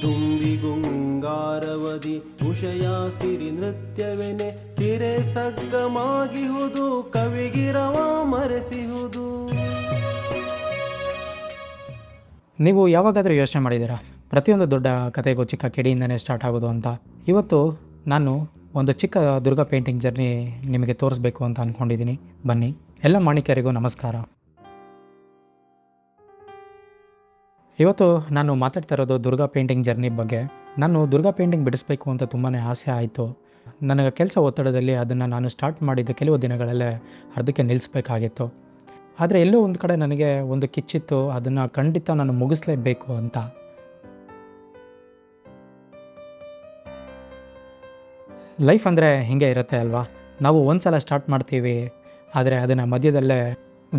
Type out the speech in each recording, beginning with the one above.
ದುಂಬಿಗುಂಗಾರವದಿ ಉಷಯ ಸಿರಿ ನೃತ್ಯವೆನೆ ಕಿರೆ ಸಗ್ಗಮಾಗಿಹುದು ಕವಿಗಿರವ ಮರೆಸಿಹುದು. ನೀವು ಯಾವಾಗಾದರೂ ಯೋಚನೆ ಮಾಡಿದ್ದೀರಾ ಪ್ರತಿಯೊಂದು ದೊಡ್ಡ ಕಥೆಗೂ ಚಿಕ್ಕ ಕೆಡಿಯಿಂದನೇ ಸ್ಟಾರ್ಟ್ ಆಗೋದು ಅಂತ? ಇವತ್ತು ನಾನು ಒಂದು ಚಿಕ್ಕ ದುರ್ಗಾ ಪೇಂಟಿಂಗ್ ಜರ್ನಿ ನಿಮಗೆ ತೋರಿಸ್ಬೇಕು ಅಂತ ಅಂದ್ಕೊಂಡಿದ್ದೀನಿ. ಬನ್ನಿ. ಎಲ್ಲ ಮಾಣಿಕ್ಯರಿಗೂ ನಮಸ್ಕಾರ. ಇವತ್ತು ನಾನು ಮಾತಾಡ್ತಾ ಇರೋದು ದುರ್ಗಾ ಪೇಂಟಿಂಗ್ ಜರ್ನಿ ಬಗ್ಗೆ. ನಾನು ದುರ್ಗಾ ಪೇಂಟಿಂಗ್ ಬಿಡಿಸ್ಬೇಕು ಅಂತ ತುಂಬಾ ಆಸೆ ಆಯಿತು. ನನಗೆ ಕೆಲಸ ಒತ್ತಡದಲ್ಲಿ ಅದನ್ನು ನಾನು ಸ್ಟಾರ್ಟ್ ಮಾಡಿದ್ದ ಕೆಲವು ದಿನಗಳಲ್ಲೇ ಅರ್ಧಕ್ಕೆ ನಿಲ್ಲಿಸ್ಬೇಕಾಗಿತ್ತು. ಆದರೆ ಎಲ್ಲೋ ಒಂದು ಕಡೆ ನನಗೆ ಒಂದು ಕಿಚ್ಚಿತ್ತು, ಅದನ್ನು ಖಂಡಿತ ನಾನು ಮುಗಿಸ್ಲೇಬೇಕು ಅಂತ. ಲೈಫ್ ಅಂದರೆ ಹೀಗೆ ಇರುತ್ತೆ ಅಲ್ವಾ? ನಾವು ಒಂದು ಸಲ ಸ್ಟಾರ್ಟ್ ಮಾಡ್ತೀವಿ, ಆದರೆ ಅದನ್ನು ಮಧ್ಯದಲ್ಲೇ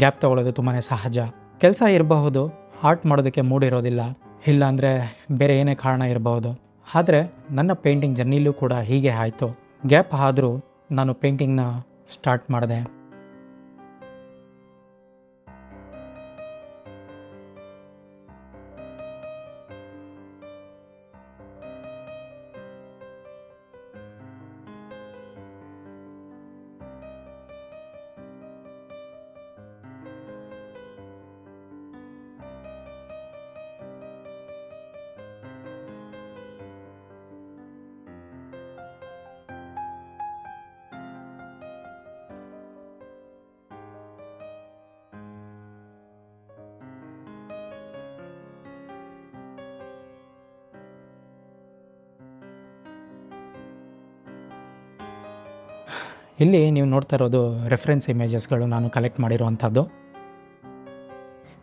ಗ್ಯಾಪ್ ತೊಗೊಳ್ಳೋದು ತುಂಬಾ ಸಹಜ. ಕೆಲಸ ಇರಬಹುದು, ಆರ್ಟ್ ಮಾಡೋದಕ್ಕೆ ಮೂಡಿರೋದಿಲ್ಲ, ಇಲ್ಲಾಂದರೆ ಬೇರೆ ಏನೇ ಕಾರಣ ಇರಬಹುದು. ಆದರೆ ನನ್ನ ಪೇಂಟಿಂಗ್ ಜರ್ನಿಲೂ ಕೂಡ ಹೀಗೆ ಆಯಿತು. ಗ್ಯಾಪ್ ಆದರೂ ನಾನು ಪೇಂಟಿಂಗ್ನ ಸ್ಟಾರ್ಟ್ ಮಾಡಿದೆ. ಇಲ್ಲಿ ನೀವು ನೋಡ್ತಾ ಇರೋದು ರೆಫರೆನ್ಸ್ ಇಮೇಜಸ್ಗಳು ನಾನು ಕಲೆಕ್ಟ್ ಮಾಡಿರುವಂಥದ್ದು.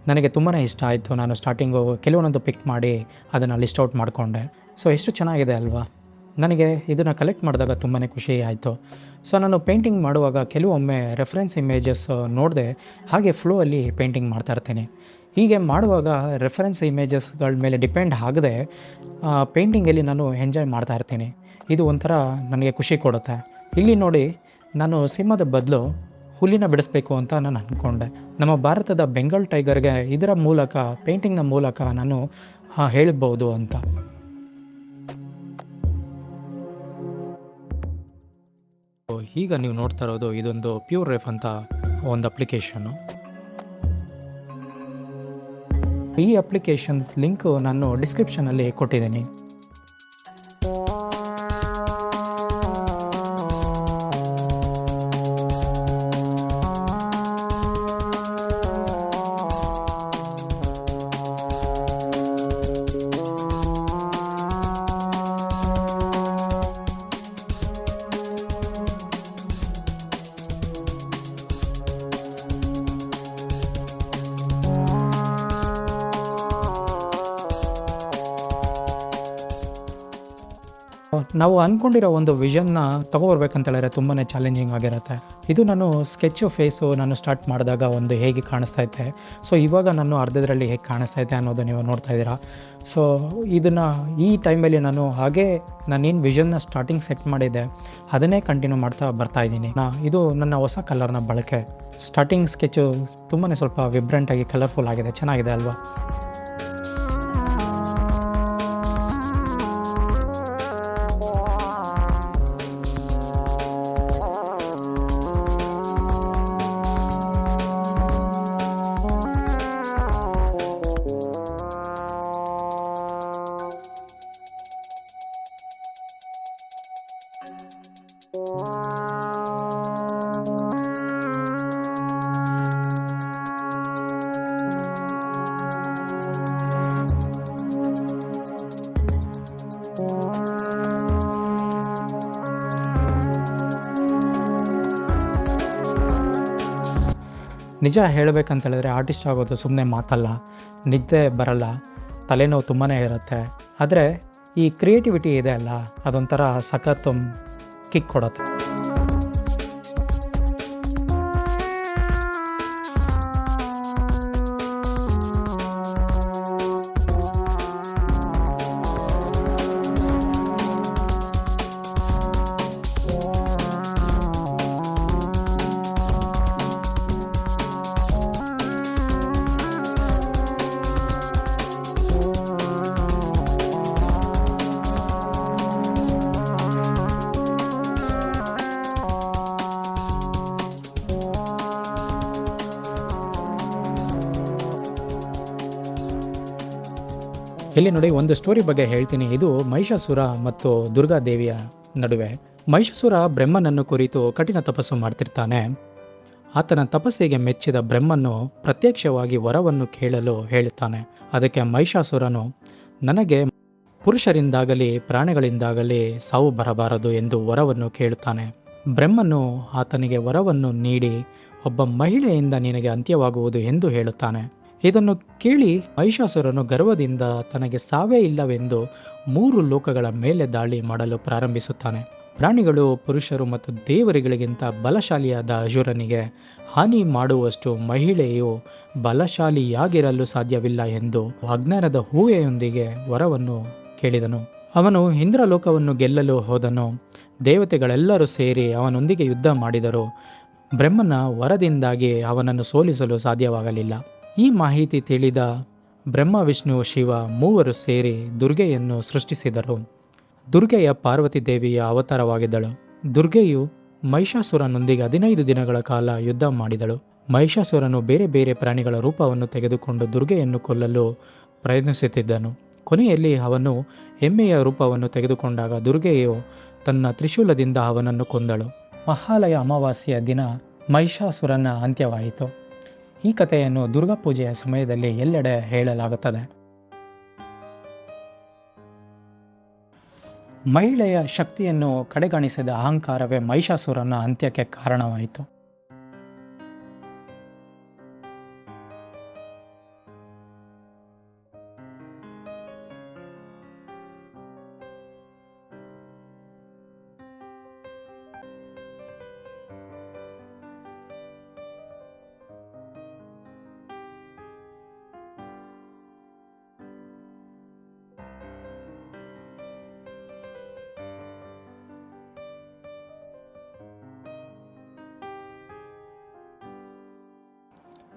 ನನಗೆ ತುಂಬಾ ಇಷ್ಟ ಆಯಿತು. ನಾನು ಸ್ಟಾರ್ಟಿಂಗು ಕೆಲವೊಂದು ಪಿಕ್ ಮಾಡಿ ಅದನ್ನು ಲಿಸ್ಟ್ ಔಟ್ ಮಾಡಿಕೊಂಡೆ. ಸೊ ಎಷ್ಟು ಚೆನ್ನಾಗಿದೆ ಅಲ್ವಾ? ನನಗೆ ಇದನ್ನು ಕಲೆಕ್ಟ್ ಮಾಡಿದಾಗ ತುಂಬಾ ಖುಷಿ ಆಯಿತು. ಸೊ ನಾನು ಪೇಂಟಿಂಗ್ ಮಾಡುವಾಗ ಕೆಲವೊಮ್ಮೆ ರೆಫರೆನ್ಸ್ ಇಮೇಜಸ್ ನೋಡಿದೆ, ಹಾಗೆ ಫ್ಲೋ ಅಲ್ಲಿ ಪೇಂಟಿಂಗ್ ಮಾಡ್ತಾಯಿರ್ತೀನಿ. ಹೀಗೆ ಮಾಡುವಾಗ ರೆಫರೆನ್ಸ್ ಇಮೇಜಸ್ಗಳ ಮೇಲೆ ಡಿಪೆಂಡ್ ಆಗದೆ ಪೇಂಟಿಂಗಲ್ಲಿ ನಾನು ಎಂಜಾಯ್ ಮಾಡ್ತಾಯಿರ್ತೀನಿ. ಇದು ಒಂಥರ ನನಗೆ ಖುಷಿ ಕೊಡುತ್ತೆ. ಇಲ್ಲಿ ನೋಡಿ, ನಾನು ಸಿಂಹದ ಬದಲು ಹುಲಿನ ಬಿಡಿಸ್ಬೇಕು ಅಂತ ನಾನು ಅಂದ್ಕೊಂಡೆ. ನಮ್ಮ ಭಾರತದ ಬೆಂಗಾಲ್ ಟೈಗರ್ಗೆ ಇದರ ಮೂಲಕ, ಪೇಂಟಿಂಗ್ನ ಮೂಲಕ ನಾನು ಹೇಳ್ಬೋದು ಅಂತ. ಈಗ ನೀವು ನೋಡ್ತಾ ಇರೋದು ಇದೊಂದು ಪ್ಯೂರ್ ರೆಫ್ ಅಂತ ಒಂದು ಅಪ್ಲಿಕೇಶನ್ನು. ಈ ಅಪ್ಲಿಕೇಶನ್ಸ್ ಲಿಂಕು ನಾನು ಡಿಸ್ಕ್ರಿಪ್ಷನಲ್ಲಿ ಕೊಟ್ಟಿದ್ದೀನಿ. ನಾವು ಅಂದ್ಕೊಂಡಿರೋ ಒಂದು ವಿಷನ್ನ ತೊಗೊಬರ್ಬೇಕಂತ ಹೇಳಿದ್ರೆ ತುಂಬಾ ಚಾಲೆಂಜಿಂಗ್ ಆಗಿರುತ್ತೆ. ಇದು ನಾನು ಸ್ಕೆಚ್ ಫೇಸು ನಾನು ಸ್ಟಾರ್ಟ್ ಮಾಡಿದಾಗ ಒಂದು ಹೇಗೆ ಕಾಣಿಸ್ತಾ ಇತ್ತೆ, ಸೊ ಇವಾಗ ನಾನು ಅರ್ಧದಲ್ಲಿ ಹೇಗೆ ಕಾಣಿಸ್ತಾ ಇದೆ ಅನ್ನೋದು ನೀವು ನೋಡ್ತಾ ಇದ್ದೀರಾ. ಸೊ ಇದನ್ನು ಈ ಟೈಮಲ್ಲಿ ನಾನು ಹಾಗೇ ನಾನೇನು ವಿಷನ್ನ ಸ್ಟಾರ್ಟಿಂಗ್ ಸೆಟ್ ಮಾಡಿದ್ದೆ ಅದನ್ನೇ ಕಂಟಿನ್ಯೂ ಮಾಡ್ತಾ ಬರ್ತಾಯಿದ್ದೀನಿ. ಇದು ನನ್ನ ಹೊಸ ಕಲರ್ನ ಬಳಕೆ. ಸ್ಟಾರ್ಟಿಂಗ್ ಸ್ಕೆಚ್ಚು ತುಂಬಾ ಸ್ವಲ್ಪ ವಿಬ್ರೆಂಟಾಗಿ ಕಲರ್ಫುಲ್ ಆಗಿದೆ, ಚೆನ್ನಾಗಿದೆ ಅಲ್ವಾ? ನಿಜ ಹೇಳಬೇಕಂತ ಹೇಳಿದ್ರೆ ಆರ್ಟಿಸ್ಟ್ ಆಗೋದು ಸುಮ್ಮನೆ ಮಾತಲ್ಲ, ನಿದ್ದೆ ಬರಲ್ಲ, ತಲೆನೋವು ತುಂಬಾ ಇರುತ್ತೆ. ಆದರೆ ಈ ಕ್ರಿಯೇಟಿವಿಟಿ ಇದೆ ಅಲ್ಲ, ಅದೊಂಥರ ಸಖತ್ತು ಕಿಕ್ ಕೊಡುತ್ತೆ. ಇಲ್ಲಿ ನೋಡಿ ಒಂದು ಸ್ಟೋರಿ ಬಗ್ಗೆ ಹೇಳ್ತೀನಿ. ಇದು ಮಹಿಷಾಸುರ ಮತ್ತು ದುರ್ಗಾದೇವಿಯ ನಡುವೆ. ಮಹಿಷಾಸುರ ಬ್ರಹ್ಮನನ್ನು ಕುರಿತು ಕಠಿಣ ತಪಸ್ಸು ಮಾಡ್ತಿರ್ತಾನೆ. ಆತನ ತಪಸ್ಸಿಗೆ ಮೆಚ್ಚಿದ ಬ್ರಹ್ಮನು ಪ್ರತ್ಯಕ್ಷವಾಗಿ ವರವನ್ನು ಕೇಳಲು ಹೇಳುತ್ತಾನೆ. ಅದಕ್ಕೆ ಮಹಿಷಾಸುರನು, ನನಗೆ ಪುರುಷರಿಂದಾಗಲಿ ಪ್ರಾಣಿಗಳಿಂದಾಗಲಿ ಸಾವು ಬರಬಾರದು ಎಂದು ವರವನ್ನು ಕೇಳುತ್ತಾನೆ. ಬ್ರಹ್ಮನು ಆತನಿಗೆ ವರವನ್ನು ನೀಡಿ ಒಬ್ಬ ಮಹಿಳೆಯಿಂದ ನಿನಗೆ ಅಂತ್ಯವಾಗುವುದು ಎಂದು ಹೇಳುತ್ತಾನೆ. ಇದನ್ನು ಕೇಳಿ ಮಹಿಷಾಸುರನು ಗರ್ವದಿಂದ ತನಗೆ ಸಾವೇ ಇಲ್ಲವೆಂದು 3 ಲೋಕಗಳ ಮೇಲೆ ದಾಳಿ ಮಾಡಲು ಪ್ರಾರಂಭಿಸುತ್ತಾನೆ. ಪ್ರಾಣಿಗಳು, ಪುರುಷರು ಮತ್ತು ದೇವರುಗಳಿಗಿಂತ ಬಲಶಾಲಿಯಾದ ಅಸುರನಿಗೆ ಹಾನಿ ಮಾಡುವಷ್ಟು ಮಹಿಳೆಯು ಬಲಶಾಲಿಯಾಗಿರಲು ಸಾಧ್ಯವಿಲ್ಲ ಎಂದು ಅಜ್ಞಾನದ ಊಹೆಯೊಂದಿಗೆ ವರವನ್ನು ಕೇಳಿದನು. ಅವನು ಇಂದ್ರಲೋಕವನ್ನು ಗೆಲ್ಲಲು ಹೋದನು. ದೇವತೆಗಳೆಲ್ಲರೂ ಸೇರಿ ಅವನೊಂದಿಗೆ ಯುದ್ಧ ಮಾಡಿದರು. ಬ್ರಹ್ಮನ ವರದಿಂದಾಗಿ ಅವನನ್ನು ಸೋಲಿಸಲು ಸಾಧ್ಯವಾಗಲಿಲ್ಲ. ಈ ಮಾಹಿತಿ ತಿಳಿದ ಬ್ರಹ್ಮ, ವಿಷ್ಣು, ಶಿವ 3 ಸೇರಿ ದುರ್ಗೆಯನ್ನು ಸೃಷ್ಟಿಸಿದರು. ದುರ್ಗೆಯ ಪಾರ್ವತಿ ದೇವಿಯ ಅವತಾರವಾಗಿದ್ದಳು. ದುರ್ಗೆಯು ಮಹಿಷಾಸುರನೊಂದಿಗೆ 15 ದಿನಗಳ ಕಾಲ ಯುದ್ಧ ಮಾಡಿದಳು. ಮಹಿಷಾಸುರನು ಬೇರೆ ಬೇರೆ ಪ್ರಾಣಿಗಳ ರೂಪವನ್ನು ತೆಗೆದುಕೊಂಡು ದುರ್ಗೆಯನ್ನು ಕೊಲ್ಲಲು ಪ್ರಯತ್ನಿಸುತ್ತಿದ್ದನು. ಕೊನೆಯಲ್ಲಿ ಅವನು ಎಮ್ಮೆಯ ರೂಪವನ್ನು ತೆಗೆದುಕೊಂಡಾಗ ದುರ್ಗೆಯು ತನ್ನ ತ್ರಿಶೂಲದಿಂದ ಅವನನ್ನು ಕೊಂದಳು. ಮಹಾಲಯ ಅಮಾವಾಸ್ಯೆಯ ದಿನ ಮಹಿಷಾಸುರನ ಅಂತ್ಯವಾಯಿತು. ಈ ಕಥೆಯನ್ನು ದುರ್ಗಾ ಪೂಜೆಯ ಸಮಯದಲ್ಲಿ ಎಲ್ಲೆಡೆ ಹೇಳಲಾಗುತ್ತದೆ. ಮಹಿಳೆಯ ಶಕ್ತಿಯನ್ನು ಕಡೆಗಣಿಸಿದ ಅಹಂಕಾರವೇ ಮಹಿಷಾಸುರನ ಅಂತ್ಯಕ್ಕೆ ಕಾರಣವಾಯಿತು.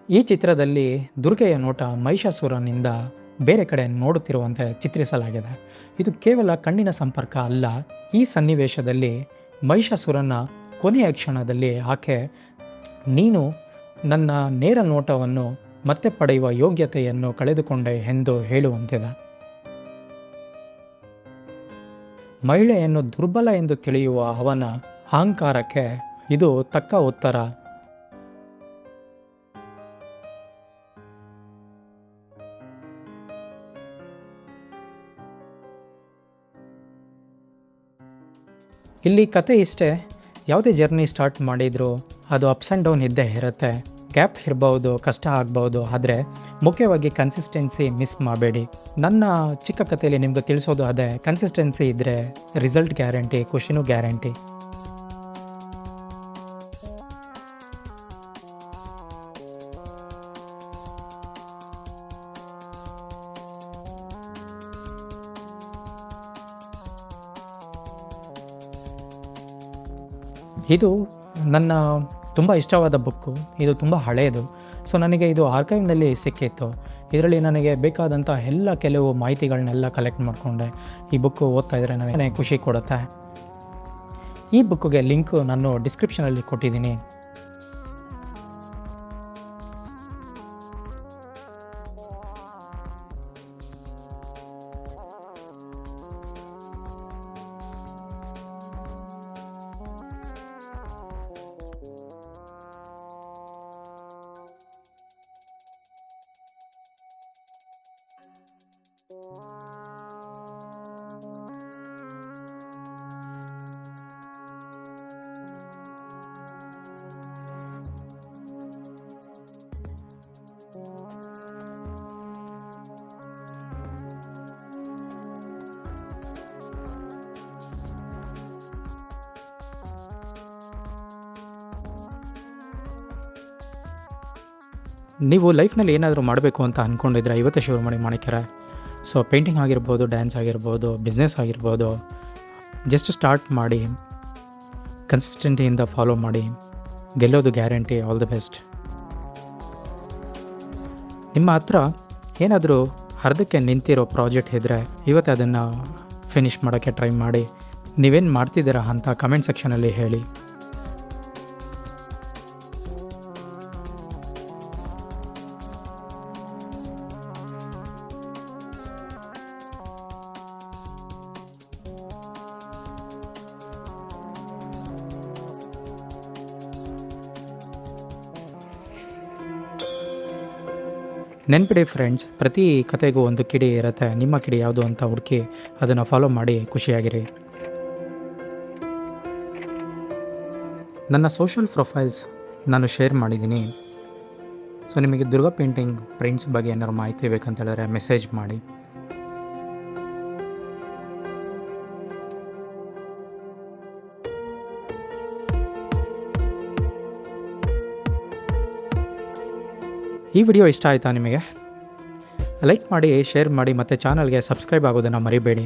ಈ ಚಿತ್ರದಲ್ಲಿ ದುರ್ಗೆಯ ನೋಟ ಮಹಿಷಾಸುರನಿಂದ ಬೇರೆ ಕಡೆ ನೋಡುತ್ತಿರುವಂತೆ ಚಿತ್ರಿಸಲಾಗಿದೆ. ಇದು ಕೇವಲ ಕಣ್ಣಿನ ಸಂಪರ್ಕ ಅಲ್ಲ. ಈ ಸನ್ನಿವೇಶದಲ್ಲಿ ಮಹಿಷಾಸುರನ ಕೊನೆಯ ಕ್ಷಣದಲ್ಲಿ ಆಕೆ, ನೀನು ನನ್ನ ನೇರ ನೋಟವನ್ನು ಮತ್ತೆ ಪಡೆಯುವ ಯೋಗ್ಯತೆಯನ್ನು ಕಳೆದುಕೊಂಡೆ ಎಂದು ಹೇಳುವಂತಿದೆ. ಮಹಿಳೆಯನ್ನು ದುರ್ಬಲ ಎಂದು ತಿಳಿಯುವ ಅವನ ಅಹಂಕಾರಕ್ಕೆ ಇದು ತಕ್ಕ ಉತ್ತರ. ಇಲ್ಲಿ ಕತೆ ಇಷ್ಟೇ. ಯಾವುದೇ ಜರ್ನಿ ಸ್ಟಾರ್ಟ್ ಮಾಡಿದರೂ ಅದು ಅಪ್ಸ್ ಆ್ಯಂಡ್ ಡೌನ್ ಇದ್ದೇ ಇರುತ್ತೆ. ಗ್ಯಾಪ್ ಇರ್ಬೋದು, ಕಷ್ಟ ಆಗ್ಬೋದು, ಆದರೆ ಮುಖ್ಯವಾಗಿ ಕನ್ಸಿಸ್ಟೆನ್ಸಿ ಮಿಸ್ ಮಾಡಬೇಡಿ. ನನ್ನ ಚಿಕ್ಕ ಕಥೆಯಲ್ಲಿ ನಿಮ್ಗೆ ತಿಳಿಸೋದು ಅದೇ, ಕನ್ಸಿಸ್ಟೆನ್ಸಿ ಇದ್ದರೆ ರಿಸಲ್ಟ್ ಗ್ಯಾರಂಟಿ, ಖುಷಿನೂ ಗ್ಯಾರಂಟಿ. ಇದು ನನ್ನ ತುಂಬ ಇಷ್ಟವಾದ ಬುಕ್ಕು. ಇದು ತುಂಬ ಹಳೆಯದು. ಸೊ ನನಗೆ ಇದು ಆರ್ಕೈವ್ನಲ್ಲಿ ಸಿಕ್ಕಿತ್ತು. ಇದರಲ್ಲಿ ನನಗೆ ಬೇಕಾದಂಥ ಕೆಲವು ಮಾಹಿತಿಗಳನ್ನೆಲ್ಲ ಕಲೆಕ್ಟ್ ಮಾಡಿಕೊಂಡೆ. ಈ ಬುಕ್ಕು ಓದ್ತಾ ಇದ್ದರೆ ನನಗೆ ಖುಷಿ ಕೊಡುತ್ತೆ. ಈ ಬುಕ್ಕಿಗೆ ಲಿಂಕು ನಾನು ಡಿಸ್ಕ್ರಿಪ್ಷನಲ್ಲಿ ಕೊಟ್ಟಿದ್ದೀನಿ. ನೀವು ಲೈಫ್ನಲ್ಲಿ ಏನಾದರೂ ಮಾಡಬೇಕು ಅಂತ ಅಂದ್ಕೊಂಡಿದ್ರೆ ಇವತ್ತೇ ಶುರು ಮಾಡಿ ಮಾಣಿಕ್ಯರೆ. ಸೊ ಪೇಂಟಿಂಗ್ ಆಗಿರ್ಬೋದು, ಡ್ಯಾನ್ಸ್ ಆಗಿರ್ಬೋದು, ಬಿಸ್ನೆಸ್ ಆಗಿರ್ಬೋದು, ಜಸ್ಟ್ ಸ್ಟಾರ್ಟ್ ಮಾಡಿ, ಕನ್ಸಿಸ್ಟೆಂಟಿಯಿಂದ ಫಾಲೋ ಮಾಡಿ, ಗೆಲ್ಲೋದು ಗ್ಯಾರಂಟಿ. All the best. ನಿಮ್ಮ ಹತ್ರ ಏನಾದರೂ ಅರ್ಧಕ್ಕೆ ನಿಂತಿರೋ ಪ್ರಾಜೆಕ್ಟ್ ಇದ್ದರೆ ಇವತ್ತೇ ಅದನ್ನು ಫಿನಿಷ್ ಮಾಡೋಕ್ಕೆ ಟ್ರೈ ಮಾಡಿ. ನೀವೇನು ಮಾಡ್ತಿದ್ದೀರಾ ಅಂತ ಕಮೆಂಟ್ ಸೆಕ್ಷನಲ್ಲಿ ಹೇಳಿ. ನೆನ್ಪಿಡಿ ಫ್ರೆಂಡ್ಸ್, ಪ್ರತಿ ಕತೆಗೂ ಒಂದು ಕಿಡಿ ಇರುತ್ತೆ. ನಿಮ್ಮ ಕಿಡಿ ಯಾವುದು ಅಂತ ಹುಡುಕಿ ಅದನ್ನು ಫಾಲೋ ಮಾಡಿ ಖುಷಿಯಾಗಿರಿ. ನನ್ನ ಸೋಷಲ್ ಪ್ರೊಫೈಲ್ಸ್ ನಾನು ಶೇರ್ ಮಾಡಿದ್ದೀನಿ. ಸೊ ನಿಮಗೆ ದುರ್ಗಾ ಪೇಂಟಿಂಗ್ ಪ್ರಿಂಟ್ಸ್ ಬಗ್ಗೆ ಏನಾದ್ರು ಮಾಹಿತಿ ಬೇಕಂತ ಹೇಳಿದ್ರೆ ಮೆಸೇಜ್ ಮಾಡಿ. ಈ ವಿಡಿಯೋ ಇಷ್ಟ ಆಯಿತಾ ನಿಮಗೆ? ಲೈಕ್ ಮಾಡಿ, ಶೇರ್ ಮಾಡಿ ಮತ್ತು ಚಾನಲ್ಗೆ ಸಬ್ಸ್ಕ್ರೈಬ್ ಆಗೋದನ್ನು ಮರಿಬೇಡಿ.